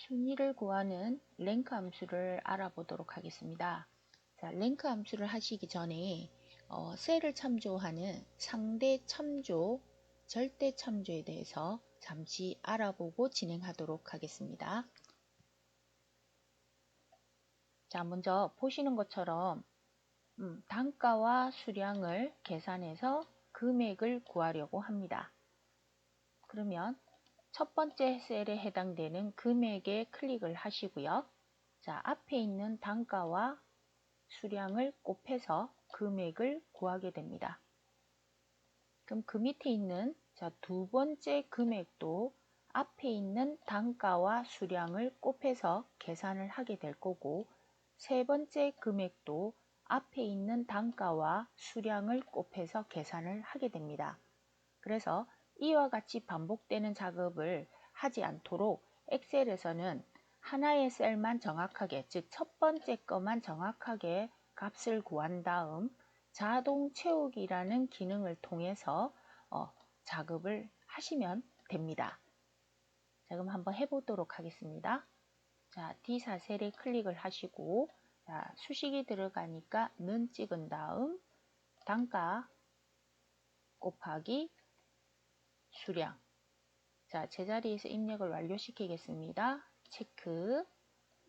순위를 구하는 랭크 함수를 알아보도록 하겠습니다. 자, 랭크 함수를 하시기 전에 셀을 참조하는 상대 참조, 절대 참조에 대해서 잠시 알아보고 진행하도록 하겠습니다. 자, 먼저 보시는 것처럼 단가와 수량을 계산해서 금액을 구하려고 합니다. 그러면 첫 번째 셀에 해당되는 금액에 클릭을 하시고요. 자, 앞에 있는 단가와 수량을 곱해서 금액을 구하게 됩니다. 그럼 그 밑에 있는 두 번째 금액도 앞에 있는 단가와 수량을 곱해서 계산을 하게 될 거고, 세 번째 금액도 앞에 있는 단가와 수량을 곱해서 계산을 하게 됩니다. 그래서 이와 같이 반복되는 작업을 하지 않도록 엑셀에서는 하나의 셀만 정확하게, 즉 첫 번째 것만 정확하게 값을 구한 다음 자동 채우기라는 기능을 통해서 작업을 하시면 됩니다. 자, 그럼 한번 해보도록 하겠습니다. 자, D4셀에 클릭을 하시고, 자, 수식이 들어가니까 는 찍은 다음 단가 곱하기 수량. 자, 제자리에서 입력을 완료시키겠습니다. 체크.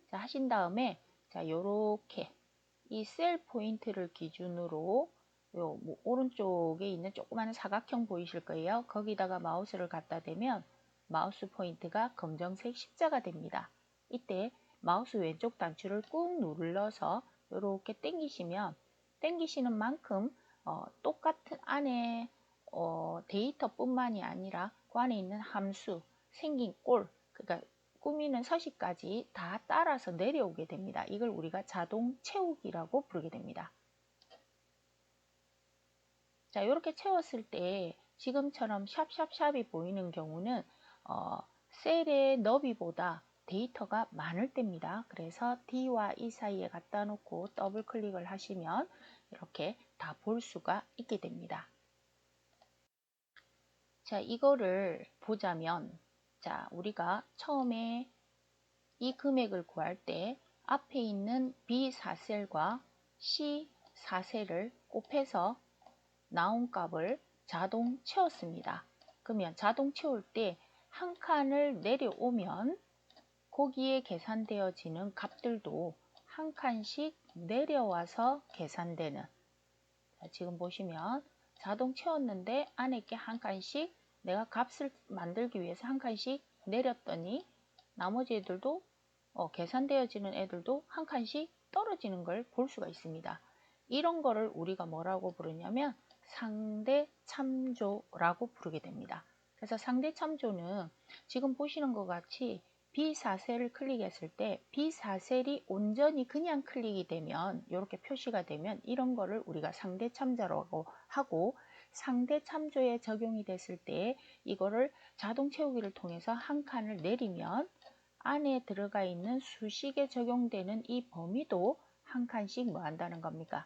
자, 하신 다음에 자, 요렇게 이 셀 포인트를 기준으로 오른쪽에 있는 조그마한 사각형 보이실 거예요. 거기다가 마우스를 갖다 대면 마우스 포인트가 검정색 십자가 됩니다. 이때 마우스 왼쪽 단추를 꾹 눌러서 이렇게 당기시면 당기시는 만큼 똑같은 안에 데이터뿐만이 아니라 그 안에 있는 함수, 생긴 꼴, 그러니까 꾸미는 서식까지 다 따라서 내려오게 됩니다. 이걸 우리가 자동 채우기라고 부르게 됩니다. 자, 이렇게 채웠을 때 지금처럼 샵샵샵이 보이는 경우는 셀의 너비보다 데이터가 많을 때입니다. 그래서 D와 E 사이에 갖다 놓고 더블 클릭을 하시면 이렇게 다 볼 수가 있게 됩니다. 자, 이거를 보자면, 자, 우리가 처음에 이 금액을 구할 때 앞에 있는 B4셀과 C4셀을 곱해서 나온 값을 자동 채웠습니다. 그러면 자동 채울 때 한 칸을 내려오면 거기에 계산되어지는 값들도 한 칸씩 내려와서 계산되는, 자, 지금 보시면 자동 채웠는데 안에 게 한 칸씩 내가 값을 만들기 위해서 한 칸씩 내렸더니 나머지 애들도 계산되어지는 애들도 한 칸씩 떨어지는 걸 볼 수가 있습니다. 이런 거를 우리가 뭐라고 부르냐면 상대 참조라고 부르게 됩니다. 그래서 상대 참조는 지금 보시는 것 같이 B4셀을 클릭했을 때 B4셀이 온전히 그냥 클릭이 되면, 이렇게 표시가 되면 이런 거를 우리가 상대 참조라고 하고, 상대 참조에 적용이 됐을 때 이거를 자동 채우기를 통해서 한 칸을 내리면 안에 들어가 있는 수식에 적용되는 이 범위도 한 칸씩 뭐 한다는 겁니까?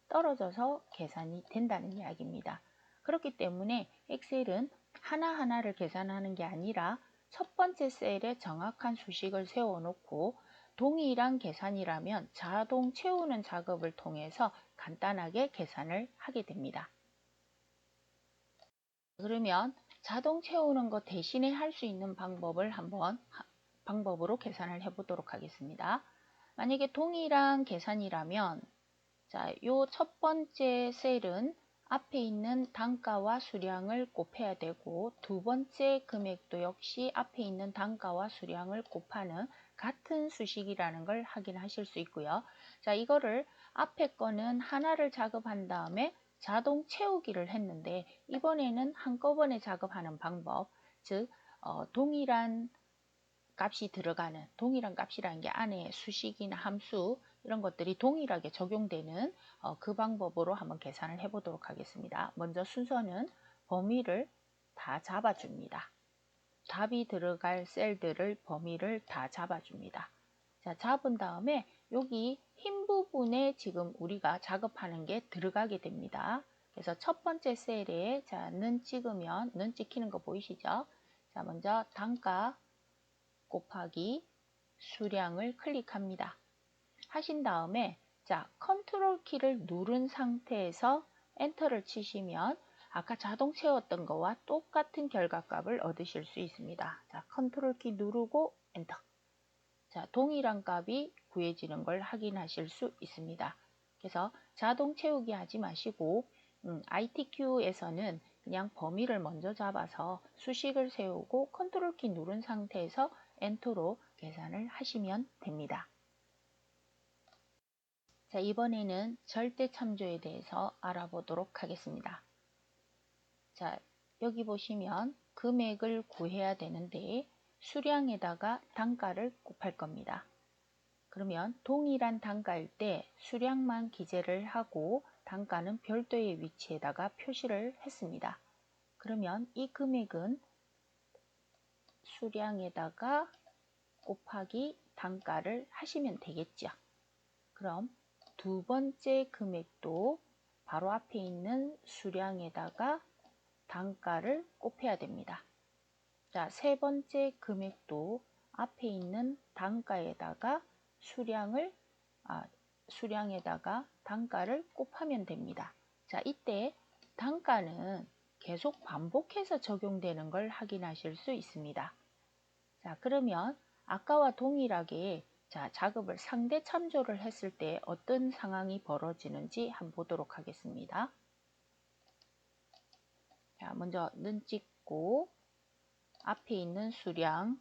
떨어져서 계산이 된다는 이야기입니다. 그렇기 때문에 엑셀은 하나하나를 계산하는 게 아니라 첫 번째 셀에 정확한 수식을 세워놓고 동일한 계산이라면 자동 채우는 작업을 통해서 간단하게 계산을 하게 됩니다. 그러면 자동 채우는 것 대신에 할 수 있는 방법을 방법으로 계산을 해보도록 하겠습니다. 만약에 동일한 계산이라면, 자, 요 첫 번째 셀은 앞에 있는 단가와 수량을 곱해야 되고, 두 번째 금액도 역시 앞에 있는 단가와 수량을 곱하는 같은 수식이라는 걸 확인하실 수 있고요. 자, 이거를 앞에 거는 하나를 작업한 다음에 자동 채우기를 했는데, 이번에는 한꺼번에 작업하는 방법, 즉 동일한 값이 들어가는, 동일한 값이라는 게 안에 수식이나 함수 이런 것들이 동일하게 적용되는 그 방법으로 한번 계산을 해 보도록 하겠습니다. 먼저 순서는 범위를 다 잡아줍니다. 답이 들어갈 셀들을 범위를 다 잡아줍니다. 자, 잡은 다음에 여기 흰 부분에 지금 우리가 작업하는 게 들어가게 됩니다. 그래서 첫 번째 셀에 는 찍으면 는 찍히는 거 보이시죠? 자, 먼저 단가 곱하기 수량을 클릭합니다. 하신 다음에 자, 컨트롤 키를 누른 상태에서 엔터를 치시면 아까 자동 채웠던 거와 똑같은 결과값을 얻으실 수 있습니다. 자, 컨트롤 키 누르고 엔터. 자, 동일한 값이 구해지는 걸 확인하실 수 있습니다. 그래서 자동 채우기 하지 마시고 ITQ에서는 그냥 범위를 먼저 잡아서 수식을 세우고 컨트롤 키 누른 상태에서 엔터로 계산을 하시면 됩니다. 자, 이번에는 절대 참조에 대해서 알아보도록 하겠습니다. 자, 여기 보시면 금액을 구해야 되는데 수량에다가 단가를 곱할 겁니다. 그러면 동일한 단가일 때 수량만 기재를 하고 단가는 별도의 위치에다가 표시를 했습니다. 그러면 이 금액은 수량에다가 곱하기 단가를 하시면 되겠죠. 그럼 두 번째 금액도 바로 앞에 있는 수량에다가 단가를 곱해야 됩니다. 자, 세 번째 금액도 앞에 있는 단가에다가 수량에다가 단가를 곱하면 됩니다. 자, 이때 단가는 계속 반복해서 적용되는 걸 확인하실 수 있습니다. 자, 그러면 아까와 동일하게 자, 작업을 상대 참조를 했을 때 어떤 상황이 벌어지는지 한번 보도록 하겠습니다. 자, 먼저 는 찍고 앞에 있는 수량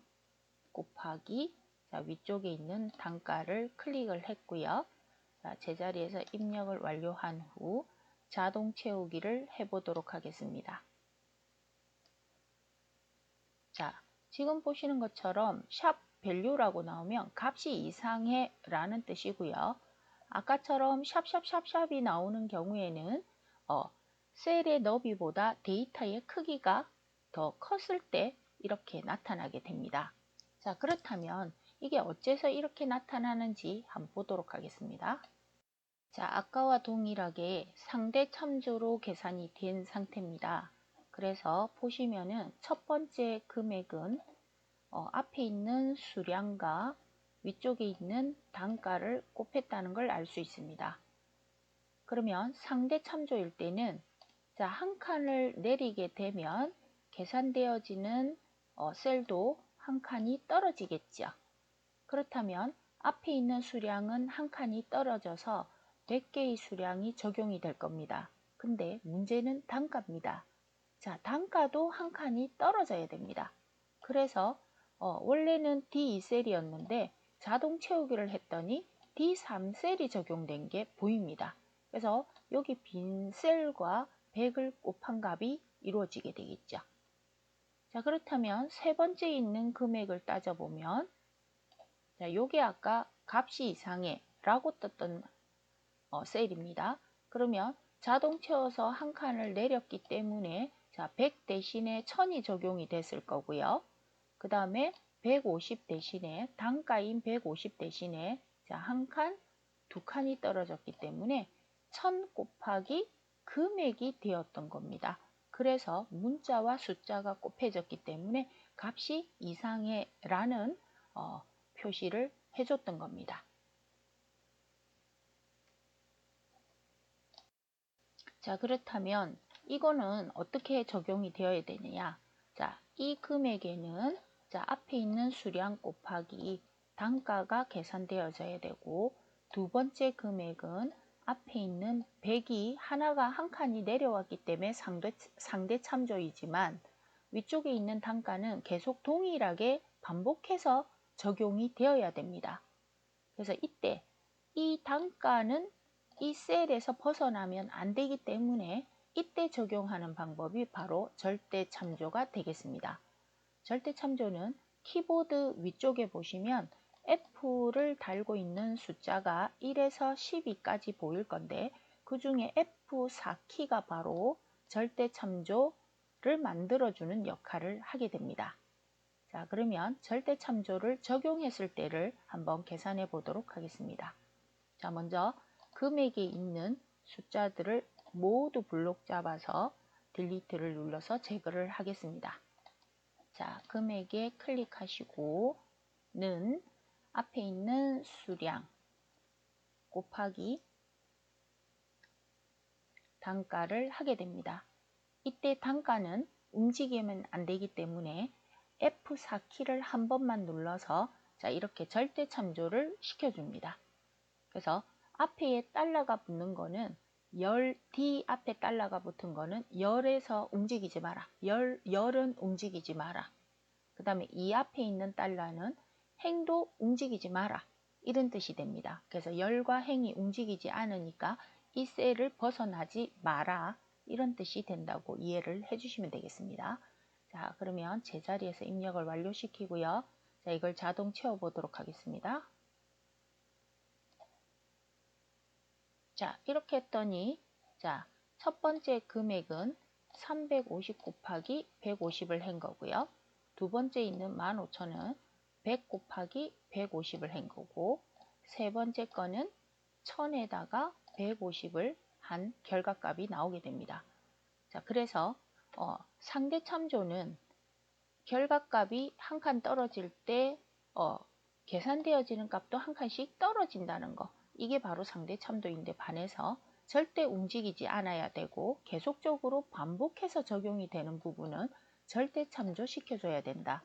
곱하기 자, 위쪽에 있는 단가를 클릭을 했고요. 자, 제자리에서 입력을 완료한 후 자동 채우기를 해보도록 하겠습니다. 자, 지금 보시는 것처럼 샵 밸류라고 나오면 값이 이상해 라는 뜻이고요. 아까처럼 샵샵샵샵이 나오는 경우에는 셀의 너비보다 데이터의 크기가 더 컸을 때 이렇게 나타나게 됩니다. 자, 그렇다면 이게 어째서 이렇게 나타나는지 한번 보도록 하겠습니다. 자, 아까와 동일하게 상대 참조로 계산이 된 상태입니다. 그래서 보시면은 첫 번째 금액은 앞에 있는 수량과 위쪽에 있는 단가를 곱했다는 걸 알 수 있습니다. 그러면 상대 참조일 때는 자, 한 칸을 내리게 되면 계산되어지는 셀도 한 칸이 떨어지겠죠. 그렇다면 앞에 있는 수량은 한 칸이 떨어져서 100개의 수량이 적용이 될 겁니다. 근데 문제는 단가입니다. 자, 단가도 한 칸이 떨어져야 됩니다. 그래서 원래는 D2셀이었는데 자동 채우기를 했더니 D3셀이 적용된 게 보입니다. 그래서 여기 빈 셀과 100을 곱한 값이 이루어지게 되겠죠. 자, 그렇다면 세 번째 있는 금액을 따져보면 자, 요게 아까 값이 이상해 라고 떴던 셀입니다. 그러면 자동 채워서 한 칸을 내렸기 때문에 자, 100 대신에 1000이 적용이 됐을 거고요. 그 다음에 150 대신에 단가인 150 대신에 자, 한 칸, 두 칸이 떨어졌기 때문에 1000 곱하기 금액이 되었던 겁니다. 그래서 문자와 숫자가 곱해졌기 때문에 값이 이상해 라는 표시를 해줬던 겁니다. 자, 그렇다면 이거는 어떻게 적용이 되어야 되느냐? 자, 이 금액에는 자, 앞에 있는 수량 곱하기 단가가 계산되어져야 되고 두 번째 금액은 앞에 있는 100이 하나가 한 칸이 내려왔기 때문에 상대 참조이지만 위쪽에 있는 단가는 계속 동일하게 반복해서 적용이 되어야 됩니다. 그래서 이때 이 단가는 이 셀에서 벗어나면 안 되기 때문에 이때 적용하는 방법이 바로 절대 참조가 되겠습니다. 절대 참조는 키보드 위쪽에 보시면 F를 달고 있는 숫자가 1에서 12까지 보일 건데 그 중에 F4키가 바로 절대 참조를 만들어주는 역할을 하게 됩니다. 자, 그러면 절대 참조를 적용했을 때를 한번 계산해 보도록 하겠습니다. 자, 먼저 금액에 있는 숫자들을 모두 블록 잡아서 딜리트를 눌러서 제거를 하겠습니다. 자, 금액에 클릭하시고 는 앞에 있는 수량 곱하기 단가를 하게 됩니다. 이때 단가는 움직이면 안 되기 때문에 F4키를 한 번만 눌러서 자 이렇게 절대 참조를 시켜줍니다. 그래서 앞에 달러가 붙는 거는 D 앞에 달러가 붙은 거는 열에서 움직이지 마라. 열은 움직이지 마라. 그 다음에 이 앞에 있는 달러는 행도 움직이지 마라. 이런 뜻이 됩니다. 그래서 열과 행이 움직이지 않으니까 이 셀을 벗어나지 마라. 이런 뜻이 된다고 이해를 해주시면 되겠습니다. 자, 그러면 제자리에서 입력을 완료시키고요. 자, 이걸 자동 채워보도록 하겠습니다. 자, 이렇게 했더니 자, 첫 번째 금액은 350 곱하기 150을 한 거고요. 두 번째 있는 15,000은 100 곱하기 150을 한 거고, 세 번째 거는 1000에다가 150을 한 결과값이 나오게 됩니다. 자, 그래서 상대 참조는 결과값이 한 칸 떨어질 때 계산되어지는 값도 한 칸씩 떨어진다는 거. 이게 바로 상대 참조인데 반해서 절대 움직이지 않아야 되고 계속적으로 반복해서 적용이 되는 부분은 절대 참조 시켜줘야 된다.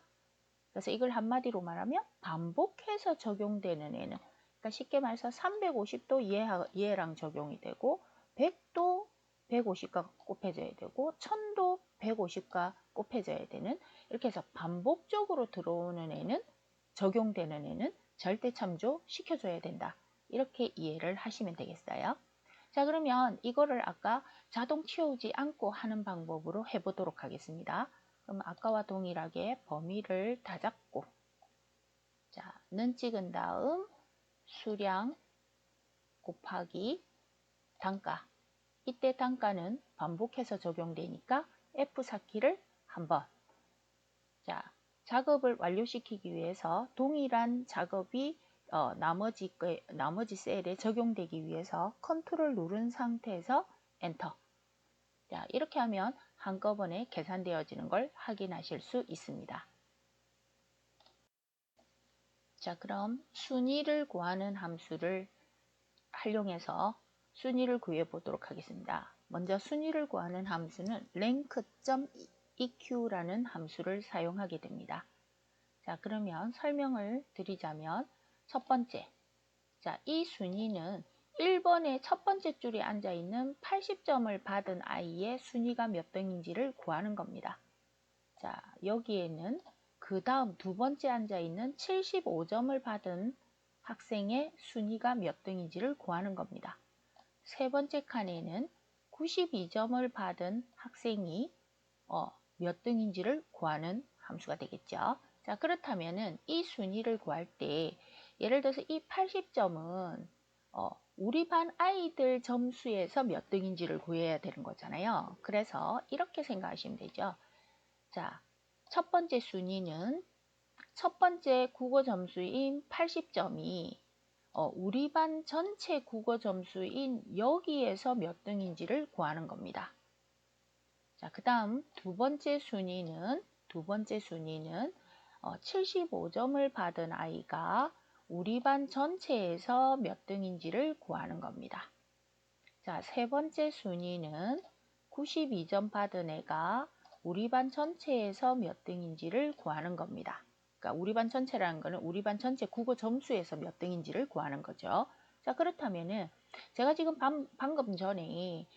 그래서 이걸 한마디로 말하면 반복해서 적용되는 애는, 그러니까 쉽게 말해서 350도 얘랑 적용이 되고 100도 150과 곱해져야 되고 1000도 150과 곱해져야 되는, 이렇게 해서 반복적으로 들어오는 애는, 적용되는 애는 절대 참조 시켜줘야 된다. 이렇게 이해를 하시면 되겠어요. 자, 그러면 이거를 아까 자동 치우지 않고 하는 방법으로 해보도록 하겠습니다. 그럼 아까와 동일하게 범위를 다 잡고, 자, 는 찍은 다음 수량 곱하기 단가. 이때 단가는 반복해서 적용되니까 F4키를 한번. 자, 작업을 완료시키기 위해서 동일한 작업이 나머지 셀에 적용되기 위해서 컨트롤 누른 상태에서 엔터. 자, 이렇게 하면 한꺼번에 계산되어지는 걸 확인하실 수 있습니다. 자, 그럼 순위를 구하는 함수를 활용해서 순위를 구해 보도록 하겠습니다. 먼저 순위를 구하는 함수는 rank.eq라는 함수를 사용하게 됩니다. 자, 그러면 설명을 드리자면 첫 번째, 자, 이 순위는 1번의 첫 번째 줄에 앉아있는 80점을 받은 아이의 순위가 몇 등인지를 구하는 겁니다. 자, 여기에는 그 다음 두 번째 앉아있는 75점을 받은 학생의 순위가 몇 등인지를 구하는 겁니다. 세 번째 칸에는 92점을 받은 학생이 몇 등인지를 구하는 함수가 되겠죠. 자, 그렇다면은 이 순위를 구할 때 예를 들어서 이 80점은 우리 반 아이들 점수에서 몇 등인지를 구해야 되는 거잖아요. 그래서 이렇게 생각하시면 되죠. 자, 첫 번째 순위는 첫 번째 국어 점수인 80점이 우리 반 전체 국어 점수인 여기에서 몇 등인지를 구하는 겁니다. 자, 그 다음 두 번째 순위는 75점을 받은 아이가 우리 반 전체에서 몇 등인지를 구하는 겁니다. 자, 세 번째 순위는 92점 받은 애가 우리 반 전체에서 몇 등인지를 구하는 겁니다. 그러니까 우리 반 전체라는 거는 우리 반 전체 국어 점수에서 몇 등인지를 구하는 거죠. 자, 그렇다면은 제가 지금 방금 전에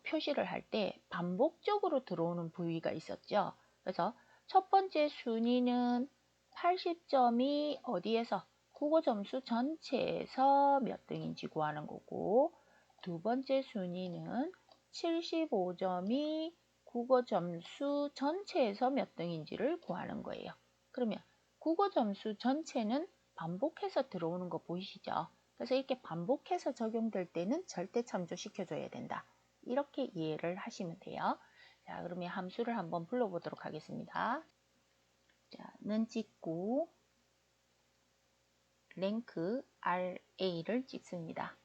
표시를 할 때 반복적으로 들어오는 부위가 있었죠. 그래서 첫 번째 순위는 80점이 어디에서 국어 점수 전체에서 몇 등인지 구하는 거고, 두 번째 순위는 75점이 국어 점수 전체에서 몇 등인지를 구하는 거예요. 그러면 국어 점수 전체는 반복해서 들어오는 거 보이시죠? 그래서 이렇게 반복해서 적용될 때는 절대 참조시켜줘야 된다. 이렇게 이해를 하시면 돼요. 자, 그러면 함수를 한번 불러보도록 하겠습니다. 자, 는 찍고 랭크 RA를 찍습니다.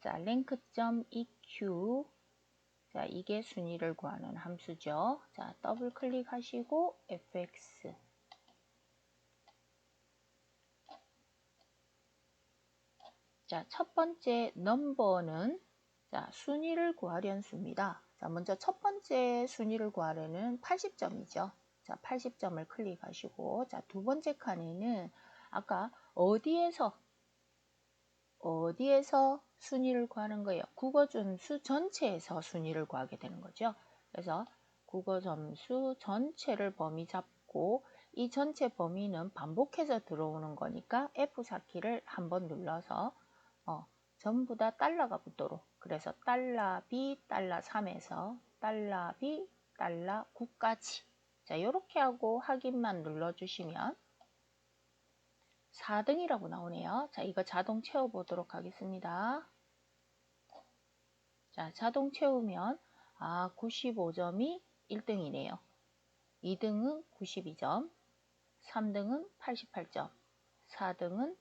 자, rank.eq. 자, 이게 순위를 구하는 함수죠. 자, 더블 클릭하시고 fx. 자, 첫 번째 넘버는 자, 순위를 구하려는 수입니다. 자, 먼저 첫 번째 순위를 구하려는 80점이죠. 자, 80점을 클릭하시고, 자, 두 번째 칸에는 아까 어디에서 순위를 구하는 거예요? 국어 점수 전체에서 순위를 구하게 되는 거죠. 그래서 국어 점수 전체를 범위 잡고 이 전체 범위는 반복해서 들어오는 거니까 F4키를 한번 눌러서 전부 다 달러가 붙도록, 그래서 달러 B, 달러 3에서 달러 B, 달러 9까지 자, 이렇게 하고 확인만 눌러주시면 4등이라고 나오네요. 자, 이거 자동 채워 보도록 하겠습니다. 자, 자동 채우면 95점이 1등이네요. 2등은 92점, 3등은 88점, 4등은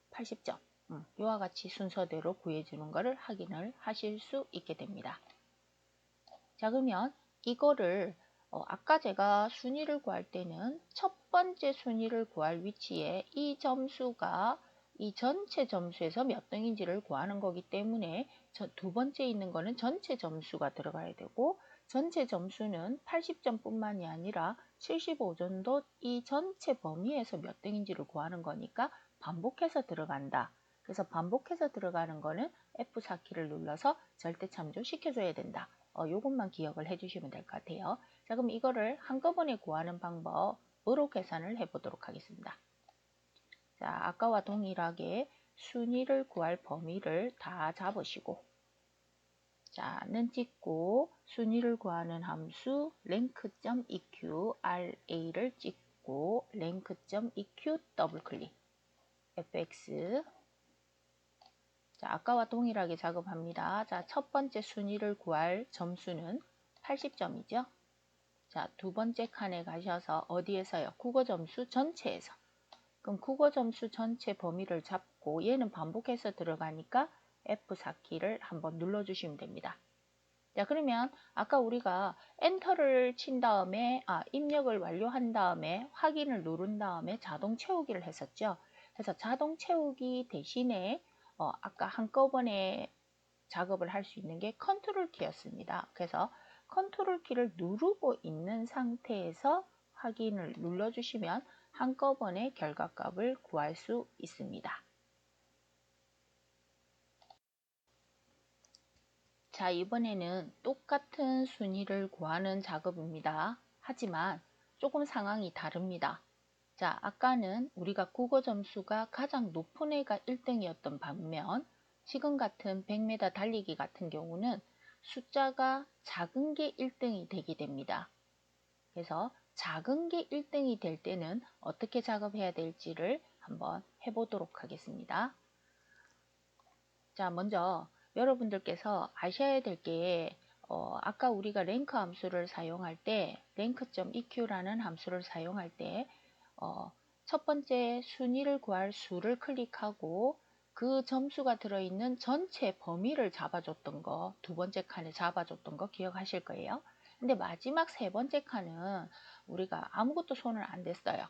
80점. 이와 같이 순서대로 구해주는 것을 확인을 하실 수 있게 됩니다. 자, 그러면 이거를 아까 제가 순위를 구할 때는 첫 번째 순위를 구할 위치에 이 점수가 이 전체 점수에서 몇 등인지를 구하는 거기 때문에 두 번째 있는 거는 전체 점수가 들어가야 되고, 전체 점수는 80점 뿐만이 아니라 75점도 이 전체 범위에서 몇 등인지를 구하는 거니까 반복해서 들어간다. 그래서 반복해서 들어가는 거는 F4키를 눌러서 절대 참조 시켜줘야 된다. 요것만 기억을 해주시면 될 것 같아요. 자, 그럼 이거를 한꺼번에 구하는 방법으로 계산을 해보도록 하겠습니다. 자, 아까와 동일하게 순위를 구할 범위를 다 잡으시고, 자, 는 찍고 순위를 구하는 함수 rank.eq ra를 찍고 rank.eq 더블 클릭 fx. 자, 아까와 동일하게 작업합니다. 자, 첫 번째 순위를 구할 점수는 80점이죠. 자, 두 번째 칸에 가셔서 어디에서요? 국어 점수 전체에서. 그럼 국어 점수 전체 범위를 잡고 얘는 반복해서 들어가니까 F4키를 한번 눌러주시면 됩니다. 자, 그러면 아까 우리가 엔터를 친 다음에 입력을 완료한 다음에 확인을 누른 다음에 자동 채우기를 했었죠. 그래서 자동 채우기 대신에 아까 한꺼번에 작업을 할 수 있는 게 컨트롤 키였습니다. 그래서 컨트롤 키를 누르고 있는 상태에서 확인을 눌러주시면 한꺼번에 결과값을 구할 수 있습니다. 자, 이번에는 똑같은 순위를 구하는 작업입니다. 하지만 조금 상황이 다릅니다. 자, 아까는 우리가 국어 점수가 가장 높은 애가 1등이었던 반면 지금 같은 100m 달리기 같은 경우는 숫자가 작은 게 1등이 되게 됩니다. 그래서 작은 게 1등이 될 때는 어떻게 작업해야 될지를 한번 해보도록 하겠습니다. 자, 먼저 여러분들께서 아셔야 될 게 아까 우리가 랭크 함수를 사용할 때 rank.eq라는 함수를 사용할 때 첫 번째 순위를 구할 수를 클릭하고 그 점수가 들어있는 전체 범위를 잡아줬던 거, 두 번째 칸에 잡아줬던 거 기억하실 거예요. 근데 마지막 세 번째 칸은 우리가 아무것도 손을 안 댔어요.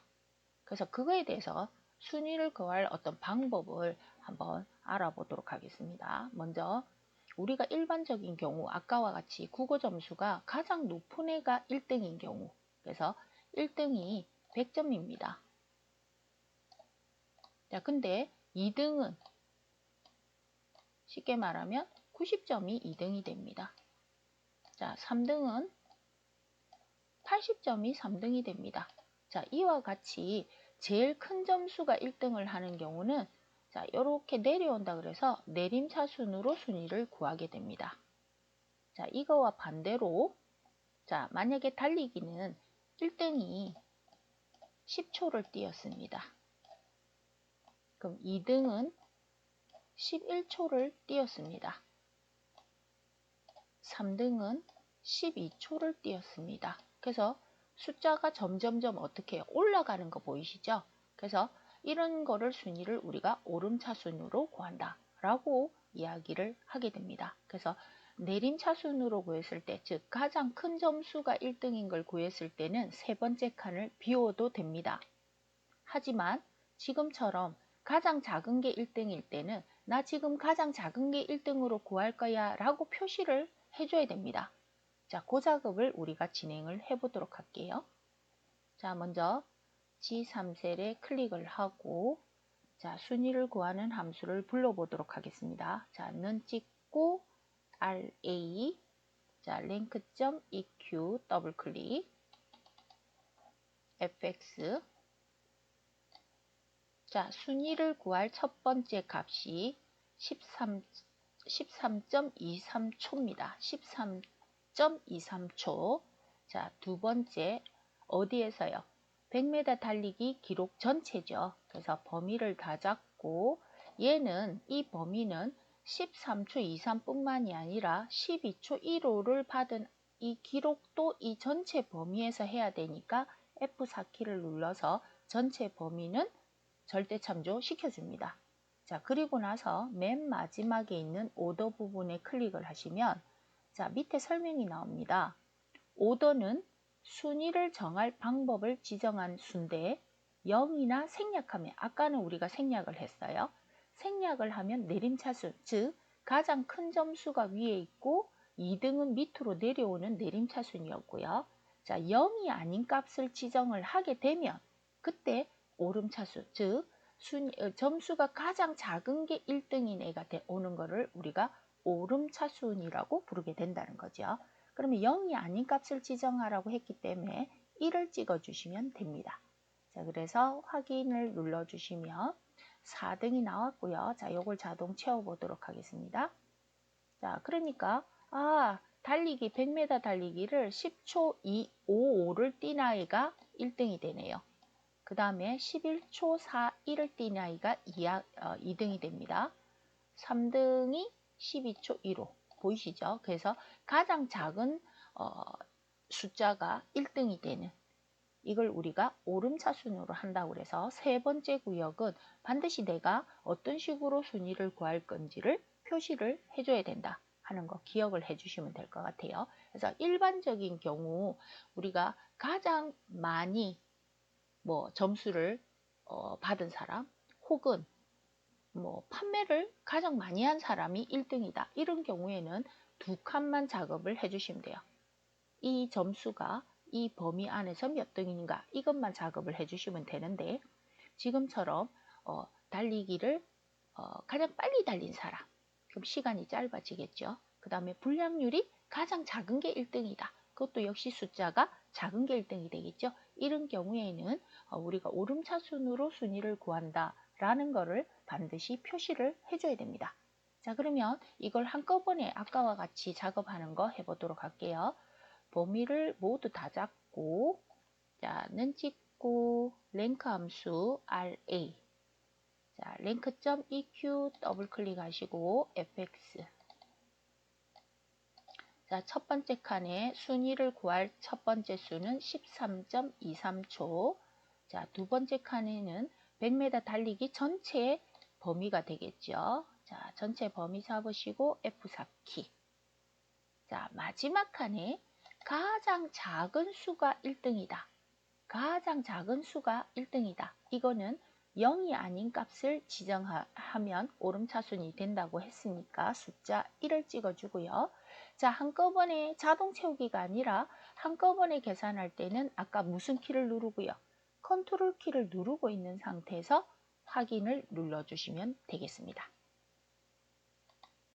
그래서 그거에 대해서 순위를 구할 어떤 방법을 한번 알아보도록 하겠습니다. 먼저 우리가 일반적인 경우 아까와 같이 국어 점수가 가장 높은 애가 1등인 경우, 그래서 1등이 100점입니다. 자, 근데 2등은 쉽게 말하면 90점이 2등이 됩니다. 자, 3등은 80점이 3등이 됩니다. 자, 이와 같이 제일 큰 점수가 1등을 하는 경우는 자, 이렇게 내려온다 그래서 내림차순으로 순위를 구하게 됩니다. 자, 이거와 반대로 자, 만약에 달리기는 1등이 10초를 뛰었습니다. 그럼 2등은 11초를 뛰었습니다. 3등은 12초를 뛰었습니다. 그래서 숫자가 점점점 어떻게 해요? 올라가는 거 보이시죠? 그래서 이런 거를 순위를 우리가 오름차순으로 구한다 라고 이야기를 하게 됩니다. 그래서 내림차순으로 구했을 때, 즉 가장 큰 점수가 1등인 걸 구했을 때는 세 번째 칸을 비워도 됩니다. 하지만 지금처럼 가장 작은 게 1등일 때는 나 지금 가장 작은 게 1등으로 구할 거야 라고 표시를 해줘야 됩니다. 자, 그 작업을 우리가 진행을 해 보도록 할게요. 자, 먼저 G3셀에 클릭을 하고 자, 순위를 구하는 함수를 불러보도록 하겠습니다. 자, 는 찍고 RA 자, rank.eq 더블 클릭 fx 자, 순위를 구할 첫 번째 값이 13.23초입니다. 13.23초. 자, 두 번째 어디에서요? 100m 달리기 기록 전체죠. 그래서 범위를 다 잡고 얘는 이 범위는 13초 23뿐만이 아니라 12초 1호를 받은 이 기록도 이 전체 범위에서 해야 되니까 F4키를 눌러서 전체 범위는 절대 참조 시켜줍니다. 자, 그리고 나서 맨 마지막에 있는 오더 부분에 클릭을 하시면 자, 밑에 설명이 나옵니다. 오더는 순위를 정할 방법을 지정한 수인데 0이나 생략하면 아까는 우리가 생략을 했어요. 생략을 하면 내림차순, 즉 가장 큰 점수가 위에 있고 2등은 밑으로 내려오는 내림차순이었고요. 자, 0이 아닌 값을 지정을 하게 되면 그때 오름차순, 즉 점수가 가장 작은 게 1등인 애가 오는 거를 우리가 오름차순이라고 부르게 된다는 거죠. 그러면 0이 아닌 값을 지정하라고 했기 때문에 1을 찍어주시면 됩니다. 자, 그래서 확인을 눌러주시면 4등이 나왔고요. 자, 요걸 자동 채워보도록 하겠습니다. 자, 그러니까 달리기 100m 달리기를 10초 55를 뛴 아이가 1등이 되네요. 그 다음에 11초 41을 뛴 아이가 2등이 됩니다. 3등이 12초 1호 보이시죠? 그래서 가장 작은 숫자가 1등이 되는 이걸 우리가 오름차순으로 한다고 해서 세 번째 구역은 반드시 내가 어떤 식으로 순위를 구할 건지를 표시를 해줘야 된다 하는 거 기억을 해주시면 될 것 같아요. 그래서 일반적인 경우 우리가 가장 많이 점수를 받은 사람 혹은 판매를 가장 많이 한 사람이 1등이다. 이런 경우에는 두 칸만 작업을 해주시면 돼요. 이 점수가 이 범위 안에서 몇 등인가 이것만 작업을 해주시면 되는데 지금처럼 달리기를 가장 빨리 달린 사람 그럼 시간이 짧아지겠죠. 그 다음에 분량률이 가장 작은 게 1등이다. 그것도 역시 숫자가 작은 게 1등이 되겠죠. 이런 경우에는 우리가 오름차순으로 순위를 구한다 라는 거를 반드시 표시를 해줘야 됩니다. 자, 그러면 이걸 한꺼번에 아까와 같이 작업하는 거 해보도록 할게요. 범위를 모두 다 잡고 자, 는 찍고 랭크 함수 RA 자, rank.eq 더블 클릭하시고 fx 자, 첫 번째 칸에 순위를 구할 첫 번째 수는 13.23초 자, 두 번째 칸에는 100m 달리기 전체의 범위가 되겠죠. 자, 전체 범위 잡으시고 F4키 자, 마지막 칸에 가장 작은 수가 1등이다. 가장 작은 수가 1등이다. 이거는 0이 아닌 값을 지정하면 오름차순이 된다고 했으니까 숫자 1을 찍어주고요. 자, 한꺼번에 자동 채우기가 아니라 한꺼번에 계산할 때는 아까 무슨 키를 누르고요. 컨트롤 키를 누르고 있는 상태에서 확인을 눌러주시면 되겠습니다.